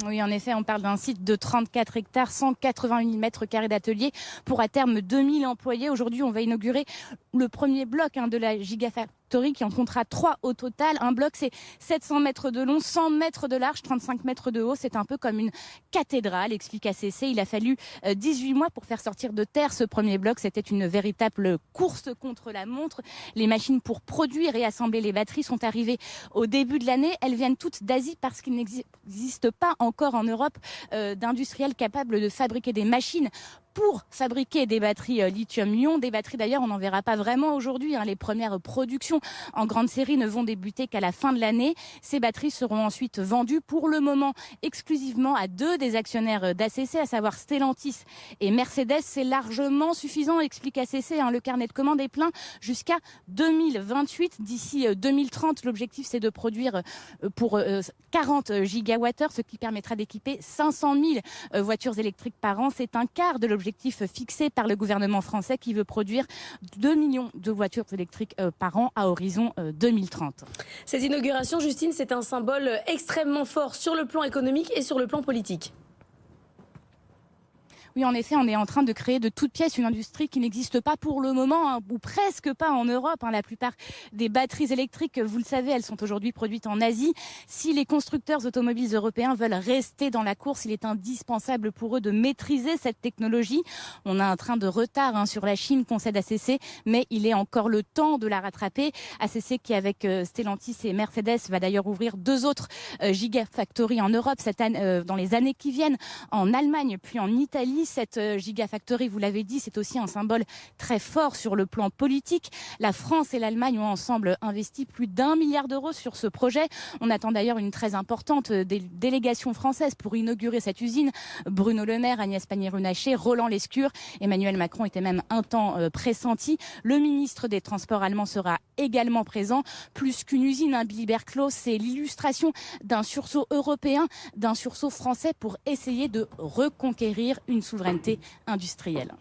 Oui, en effet, on parle d'un site de 34 hectares, 188 mètres carrés d'atelier pour à terme 2000 employés. Aujourd'hui, on va inaugurer le premier bloc de la Gigafactory qui en comptera 3 au total. Un bloc, c'est 700 mètres de long, 100 mètres de large, 35 mètres de haut. C'est un peu comme une cathédrale, explique ACC. Il a fallu 18 mois pour faire sortir de terre ce premier bloc. C'était une véritable course contre la montre. Les machines pour produire et assembler les batteries sont arrivées au début de l'année. Elles viennent toutes d'Asie parce qu'il n'existe pas encore en Europe d'industriels capables de fabriquer des machines pour fabriquer des batteries lithium-ion. Des batteries d'ailleurs, on n'en verra pas vraiment aujourd'hui. Les premières productions en grande série ne vont débuter qu'à la fin de l'année. Ces batteries seront ensuite vendues pour le moment exclusivement à 2 des actionnaires d'ACC, à savoir Stellantis et Mercedes. C'est largement suffisant, explique ACC. Le carnet de commandes est plein jusqu'à 2028. D'ici 2030, l'objectif c'est de produire pour 40 gigawattheures, ce qui permettra d'équiper 500 000 voitures électriques par an. C'est un quart de l'objectif fixé par le gouvernement français qui veut produire 2 millions de voitures électriques par an à horizon 2030. Cette inauguration, Justine, c'est un symbole extrêmement fort sur le plan économique et sur le plan politique. Oui, en effet, on est en train de créer de toutes pièces une industrie qui n'existe pas pour le moment, ou presque pas en Europe. La plupart des batteries électriques, vous le savez, elles sont aujourd'hui produites en Asie. Si les constructeurs automobiles européens veulent rester dans la course, il est indispensable pour eux de maîtriser cette technologie. On a un train de retard sur la Chine, concède ACC, mais il est encore le temps de la rattraper. ACC qui, avec Stellantis et Mercedes, va d'ailleurs ouvrir 2 autres gigafactories en Europe dans les années qui viennent, en Allemagne puis en Italie. Cette Gigafactory, vous l'avez dit, c'est aussi un symbole très fort sur le plan politique. La France et l'Allemagne ont ensemble investi plus d'1 milliard d'euros sur ce projet. On attend d'ailleurs une très importante délégation française pour inaugurer cette usine. Bruno Le Maire, Agnès Pannier-Runacher, Roland Lescure, Emmanuel Macron était même un temps pressenti. Le ministre des Transports allemand sera également présent. Plus qu'une usine, Billy Berclos, c'est l'illustration d'un sursaut européen, d'un sursaut français pour essayer de reconquérir une souveraineté industrielle.